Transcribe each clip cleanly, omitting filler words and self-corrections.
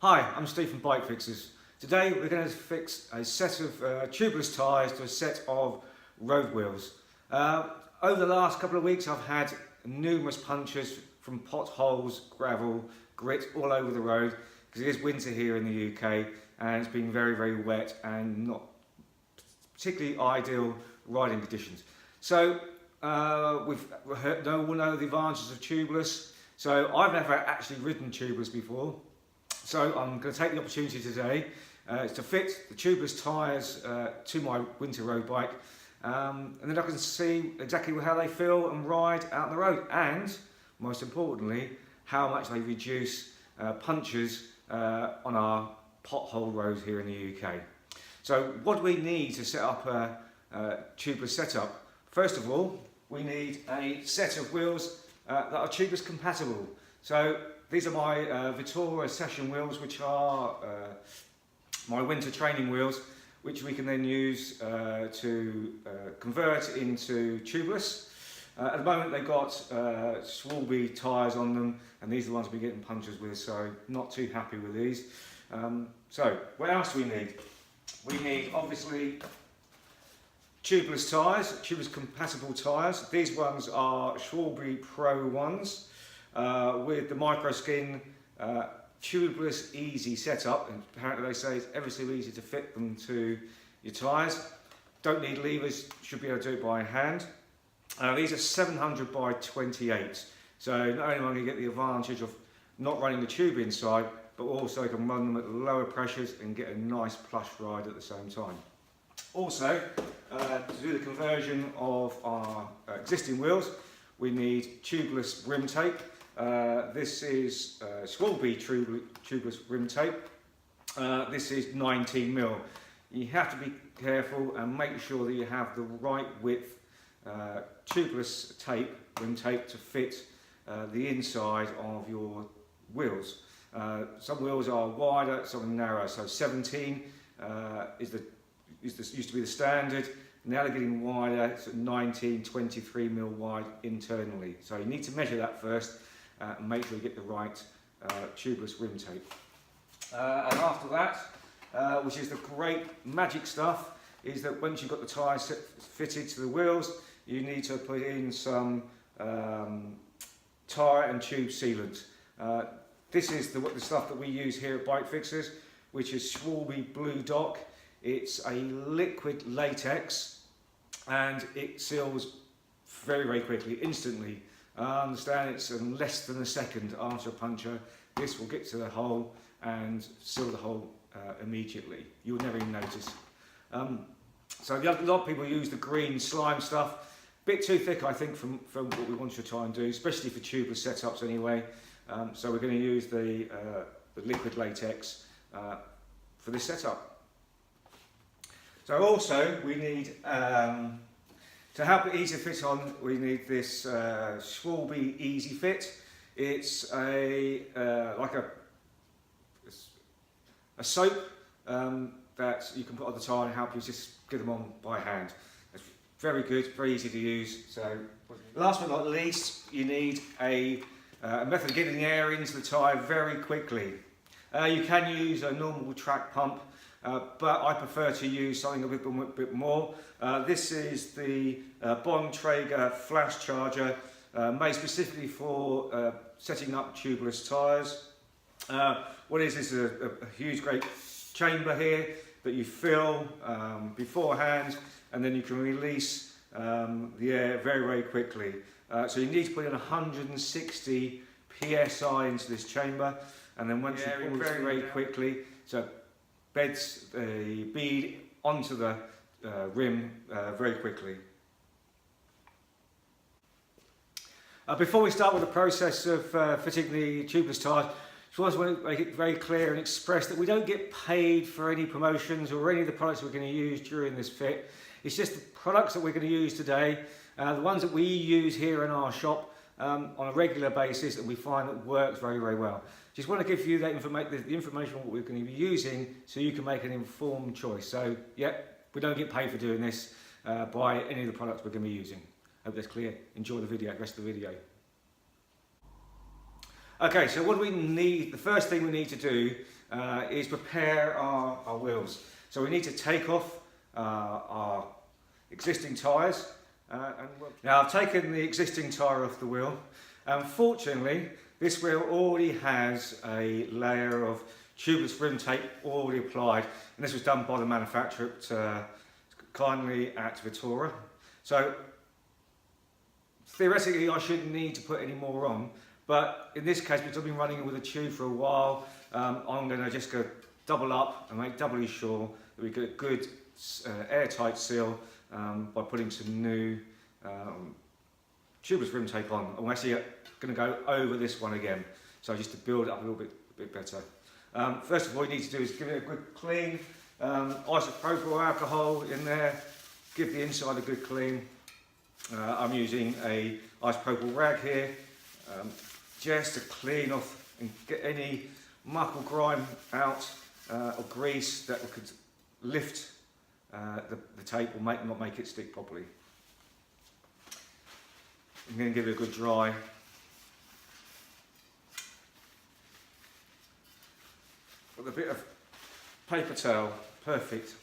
Hi, I'm Steve from Bike Fixers. Today we're going to fix a set of tubeless tyres to a set of road wheels. Over the last couple of weeks I've had numerous punctures from potholes, gravel, grit all over the road because it is winter here in the UK and it's been very wet and not particularly ideal riding conditions. So we've heard, we all know the advantages of tubeless. So I've never actually ridden tubeless before. So I'm going to take the opportunity today to fit the tubeless tyres to my winter road bike, and then I can see exactly how they feel and ride out on the road, and most importantly how much they reduce punctures on our pothole roads here in the UK. So what do we need to set up a tubeless setup? First of all, we need a set of wheels that are tubeless compatible. So these are my Vittoria session wheels, which are my winter training wheels, which we can then use to convert into tubeless. At the moment they've got Schwalbe tyres on them, and these are the ones we're getting punctures with, so not too happy with these. So what else do we need? We need obviously tubeless tyres, tubeless compatible tyres. These ones are Schwalbe Pro ones. With the microskin tubeless easy setup, and apparently they say it's ever so easy to fit them to your tyres. Don't need levers, should be able to do it by hand. These are 700 by 28, so not only am I going to get the advantage of not running the tube inside, but also I can run them at lower pressures and get a nice plush ride at the same time. Also, to do the conversion of our existing wheels, we need tubeless rim tape. This is Schwalbe tubeless rim tape. This is 19mm. You have to be careful and make sure that you have the right width tubeless tape, rim tape, to fit the inside of your wheels. Some wheels are wider, some are narrow. So 17 used to be the standard. Now they're getting wider. It's at 19, 23mm wide internally. So you need to measure that first and make sure you get the right tubeless rim tape. And after that, which is the great magic stuff, is that once you've got the tyres fitted to the wheels, you need to put in some tyre and tube sealant. This is the stuff that we use here at Bike Fixers, which is Schwalbe Blue Dock. It's a liquid latex and it seals very quickly, instantly. I understand it's in less than a second after a puncture. This will get to the hole and seal the hole immediately. You'll never even notice. So a lot of people use the green slime stuff. Bit too thick, I think, from what we want to try and do, especially for tubeless setups anyway. So we're going to use the liquid latex for this setup. So also we need, to help it easy to fit on, we need this Schwalbe Easy Fit. It's like a soap that you can put on the tyre and help you just get them on by hand. It's very good, very easy to use. So last but not least, you need a method of getting the air into the tyre very quickly. You can use a normal track pump, but I prefer to use something a bit more. This is the Bontrager flash charger, made specifically for setting up tubeless tyres. What is this? A huge great chamber here that you fill beforehand, and then you can release the air very quickly. So you need to put in 160 psi into this chamber, and then once you pull very quickly, so beds the bead onto the rim very quickly. Before we start with the process of fitting the tubeless tyres, I just want to make it very clear and express that we don't get paid for any promotions or any of the products we're going to use during this fit. It's just the products that we're going to use today, the ones that we use here in our shop on a regular basis, and we find that works very well. Just want to give you that the information on what we're going to be using so you can make an informed choice. So yeah, we don't get paid for doing this by any of the products we're going to be using. Hope that's clear. Enjoy the video, rest of the video. Okay, so what do we need? The first thing we need to do is prepare our wheels. So we need to take off our existing tyres. Now I've taken the existing tyre off the wheel. Unfortunately, this wheel already has a layer of tubeless rim tape already applied, and this was done by the manufacturer kindly at Vittora. So theoretically I shouldn't need to put any more on, but in this case, because I've been running with a tube for a while, I'm going to just go double up and make doubly sure that we get a good airtight seal by putting some new tubeless rim tape on. I'm actually going to go over this one again, so just to build it up a little bit better. First of all, you need to do is give it a good clean, isopropyl alcohol in there, give the inside a good clean. I'm using a isopropyl rag here, just to clean off and get any muck or grime out, or grease that could lift the tape or not make it stick properly. I'm going to give it a good dry. With a bit of paper towel, perfect.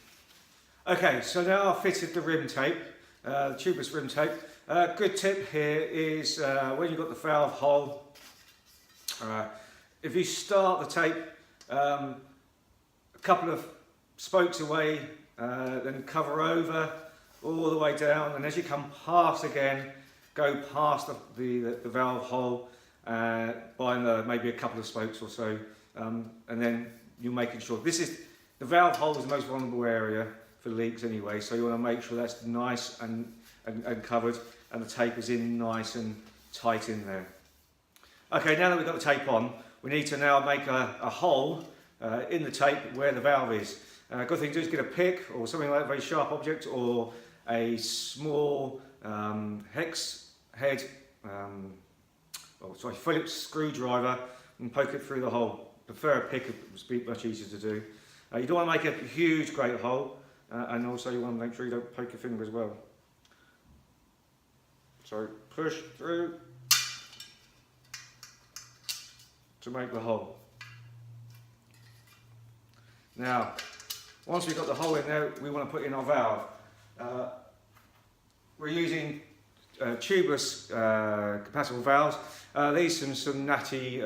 Okay, so now I've fitted the rim tape, the tubeless rim tape. Good tip here is when you've got the valve hole, if you start the tape a couple of spokes away, then cover over all the way down, and as you come past again, go past the valve hole by maybe a couple of spokes or so, and then you're making sure the valve hole is the most vulnerable area for leaks anyway, so you want to make sure that's nice and covered, and the tape is in nice and tight in there. Okay, now that we've got the tape on, we need to now make a hole in the tape where the valve is. Good thing to do is get a pick or something like a very sharp object, or a small hex head, Phillips screwdriver, and poke it through the hole. Prefer a pick, it would be much easier to do. You don't want to make a huge great hole, and also you want to make sure you don't poke your finger as well. So push through to make the hole. Now, once we've got the hole in there, we want to put in our valve. We're using tubeless compatible valves. These are some natty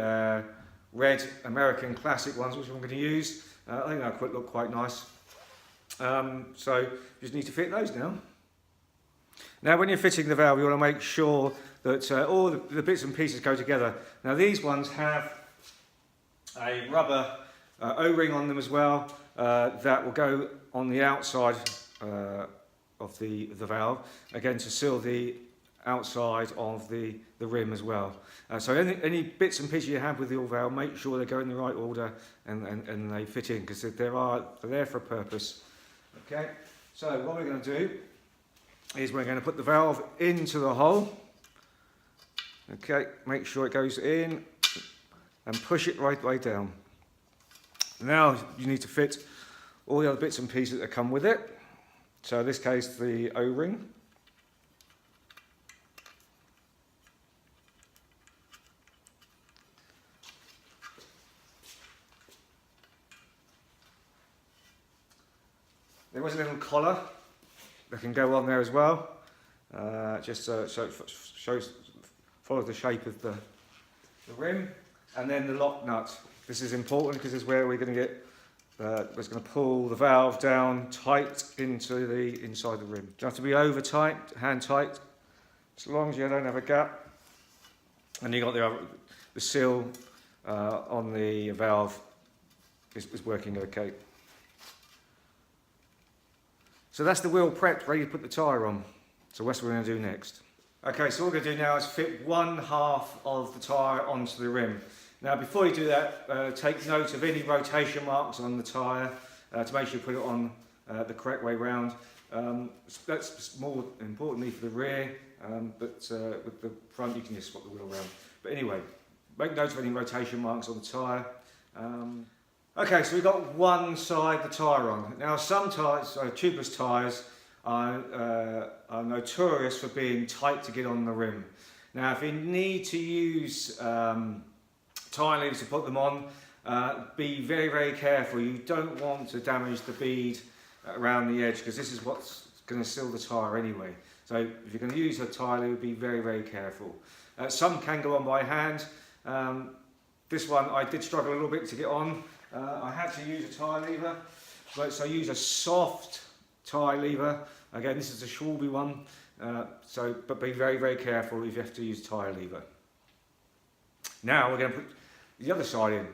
red American classic ones, which I'm going to use. I think they'll look quite nice. So you just need to fit those now. Now when you're fitting the valve, you want to make sure that all the bits and pieces go together. Now these ones have a rubber O-ring on them as well, that will go on the outside of the valve, again to seal the outside of the rim as well. So any bits and pieces you have with your valve, make sure they go in the right order and they fit in, because they're there for a purpose. Okay, so what we're going to do is we're going to put the valve into the hole. Okay, make sure it goes in and push it right way down. Now you need to fit all the other bits and pieces that come with it. So in this case, the O-ring. There was a little collar that can go on there as well, just so it follows the shape of the rim, and then the lock nut. This is important because this is where we're going to get, it's going to pull the valve down tight into the inside the rim. You have to be over tight, hand tight, as long as you don't have a gap, and you got the seal on the valve is working okay. So that's the wheel prepped, ready to put the tyre on. So that's what we're going to do next. Okay, so what we're going to do now is fit one half of the tyre onto the rim. Now before you do that, take note of any rotation marks on the tyre to make sure you put it on the correct way round. That's more importantly for the rear, but with the front you can just swap the wheel around. But anyway, make note of any rotation marks on the tyre. Okay, so we've got one side the tyre on. Now some tyres, tubeless tyres, are notorious for being tight to get on the rim. Now if you need to use tyre levers to put them on. Be very careful. You don't want to damage the bead around the edge, because this is what's going to seal the tyre anyway. So if you're going to use a tyre lever, be very careful. Some can go on by hand. This one I did struggle a little bit to get on. I had to use a tyre lever, so I use a soft tyre lever. Again, this is a Schwalbe one, but be very careful if you have to use a tyre lever. Now we're going to put the other side in.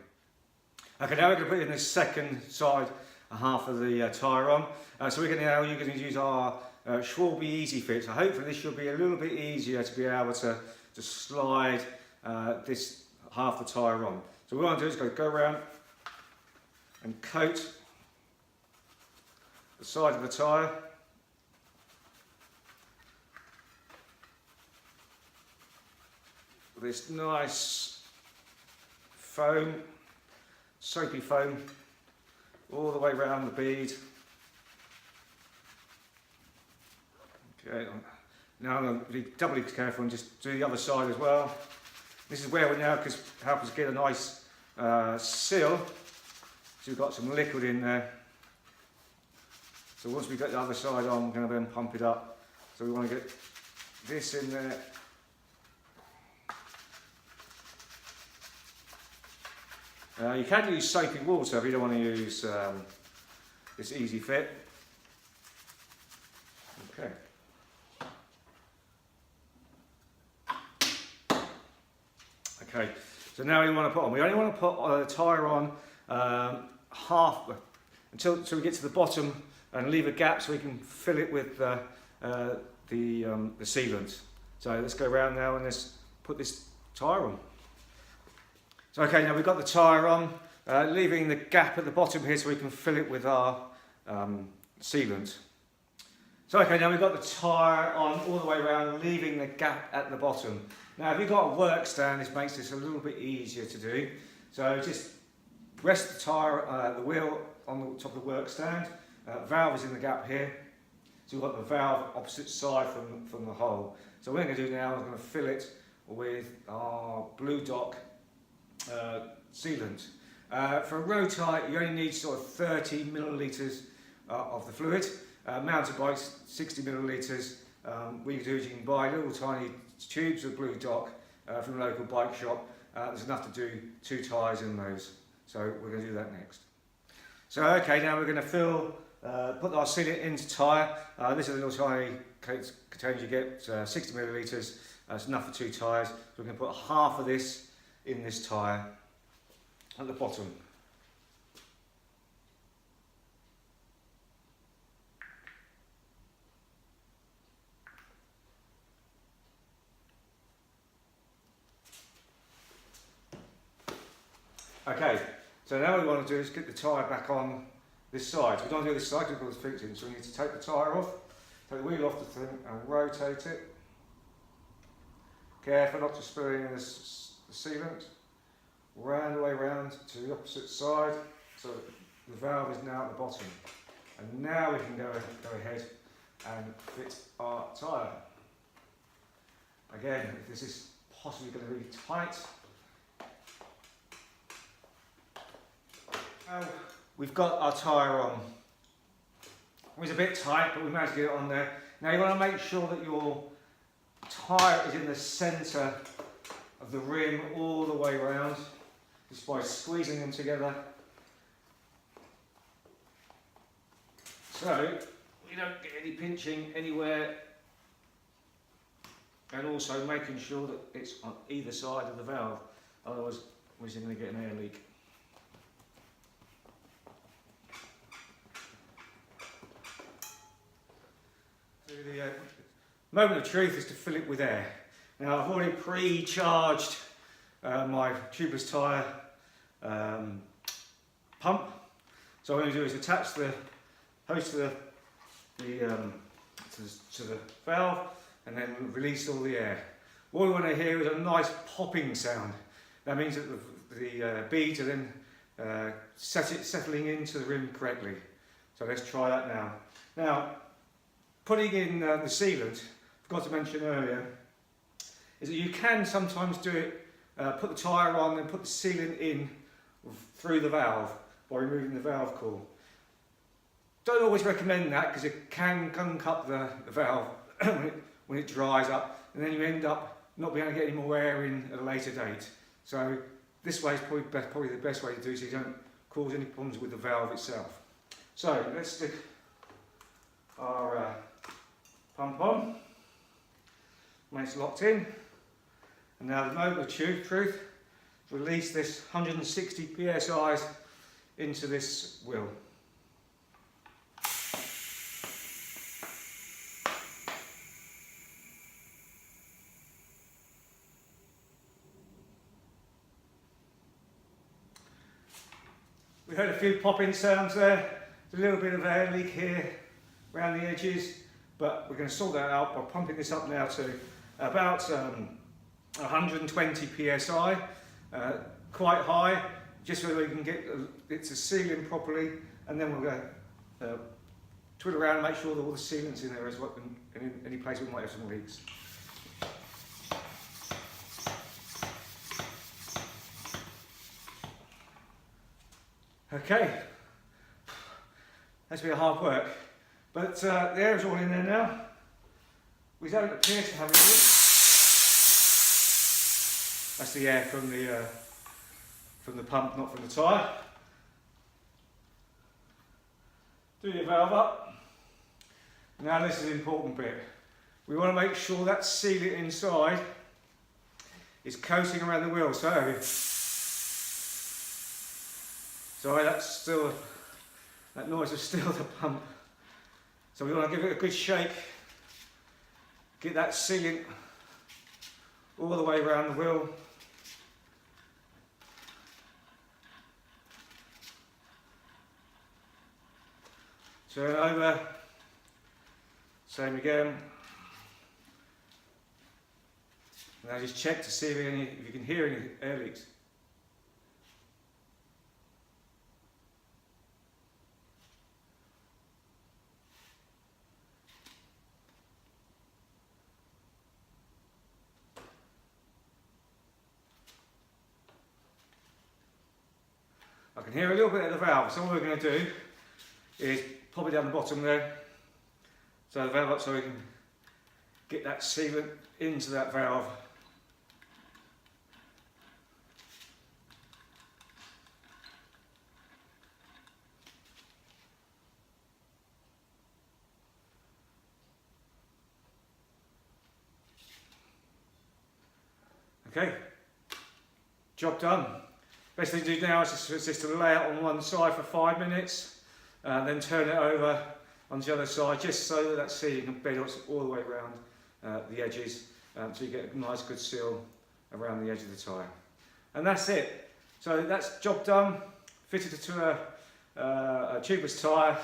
Okay, now we're going to put in the second side, half of the tyre on. So you're going to use our Schwalbe Easy Fit. So hopefully this should be a little bit easier to be able to slide this half the tyre on. So what we want to do is go around and coat the side of the tyre. With this nice foam, soapy foam, all the way around the bead. Okay, now I'm going to be doubly careful and just do the other side as well. This is where we now can help us get a nice seal. So we've got some liquid in there. So once we get the other side on, we're going to then pump it up. So we want to get this in there. You can use soapy water if you don't want to use this Easy Fit. Okay. Okay, so now we want to put on. We only want to put the tyre on half until we get to the bottom and leave a gap so we can fill it with the sealant. So let's go around now and let's put this tyre on. So okay, now we've got the tyre on, leaving the gap at the bottom here so we can fill it with our sealant. So okay, now we've got the tyre on all the way around, leaving the gap at the bottom. Now if you've got a work stand, this makes this a little bit easier to do. So just rest the tyre, the wheel on the top of the work stand. Valve is in the gap here. So we've got the valve opposite side from the hole. So what we're going to do now is going to fill it with our Blue Dock sealant. For a road tyre, you only need sort of 30 millilitres of the fluid. Mountain bikes, 60 millilitres. What you can do is you can buy little tiny tubes of Blue Dock from the local bike shop. There's enough to do 2 tyres in those. So we're going to do that next. So okay, now we're going to put our sealant into tyre. This is a little tiny container you get, 60 millilitres. That's enough for 2 tyres. So we're going to put half of this in this tyre at the bottom. Okay, so now what we want to do is get the tyre back on this side. So we don't do this side because it's fixing, so we need to take the tyre off, take the wheel off the thing and rotate it. Careful not to spill in the sealant. Round the way round to the opposite side, so the valve is now at the bottom. And now we can go ahead and fit our tyre. Again, if this is possibly going to be tight. Now we've got our tyre on. It was a bit tight, but we managed to get it on there. Now you want to make sure that your tyre is in the centre of the rim all the way around, just by squeezing them together. So we don't get any pinching anywhere, and also making sure that it's on either side of the valve, otherwise we're just going to get an air leak. So the moment of truth is to fill it with air. Now I've already pre-charged my tubeless tyre pump. So what I'm going to do is attach the hose to the valve and then release all the air. What we want to hear is a nice popping sound. That means that the beads are then settling into the rim correctly. So let's try that now. Now, putting in the sealant, I forgot to mention earlier, is that you can sometimes do it put the tyre on and put the sealant in through the valve by removing the valve coil. Don't always recommend that because it can gunk up the valve when it dries up, and then you end up not being able to get any more air in at a later date. So this way is probably the best way to do so you don't cause any problems with the valve itself. So let's stick our pump on when it's locked in, and now the moment of truth, release this 160 psi into this wheel. We heard a few popping sounds there. There's a little bit of air leak here around the edges, but we're going to sort that out by pumping this up now to about 120 psi, quite high, just so we can get it to seal in properly, and then we'll go twiddle around and make sure that all the sealant's in there as well, in any place we might have some leaks. Okay, that's been hard work, but the air is all in there now. We don't appear to have any leaks. That's the air from the pump, not from the tyre. Do your valve up. Now this is the important bit. We want to make sure that sealant inside is coating around the wheel. Sorry, that noise is still the pump. So we want to give it a good shake. Get that sealant all the way around the wheel. Turn over. Same again. Now just check to see if you can hear any air leaks. I can hear a little bit of the valve, so what we're going to do is pop it down the bottom there, so the valve up so we can get that sealant into that valve. Okay, job done. Best thing to do now is just to lay it on one side for 5 minutes, then turn it over onto the other side, just so that sealant can bed all the way around the edges, so you get a nice good seal around the edge of the tyre. And that's it. So that's job done. Fitted it to a tubeless tyre,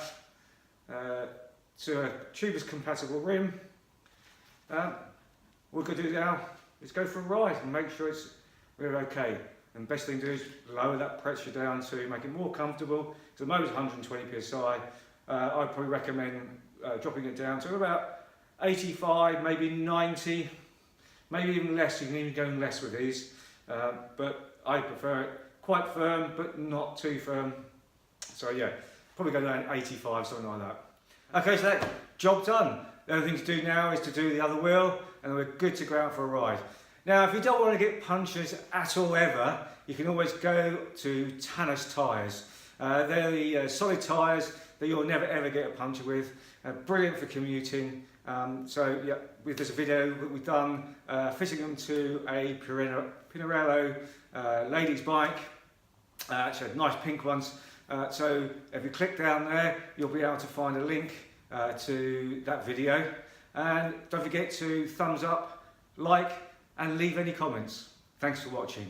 to a tubeless compatible rim. What we're going to do now is go for a ride and make sure we're okay. And best thing to do is lower that pressure down to make it more comfortable. So the motor's 120 psi. I'd probably recommend dropping it down to about 85, maybe 90, maybe even less. You can even go less with these, but I prefer it quite firm, but not too firm. So yeah, probably go down 85, something like that. Okay, so that job done. The other thing to do now is to do the other wheel, and we're good to go out for a ride. Now, if you don't want to get punctures at all ever, you can always go to Tyre's tyres. They're the solid tyres that you'll never ever get a puncture with. Brilliant for commuting. So yeah, there's a video that we've done fitting them to a Pinarello ladies bike. Actually, nice pink ones. So if you click down there, you'll be able to find a link to that video. And don't forget to thumbs up, like, and leave any comments. Thanks for watching.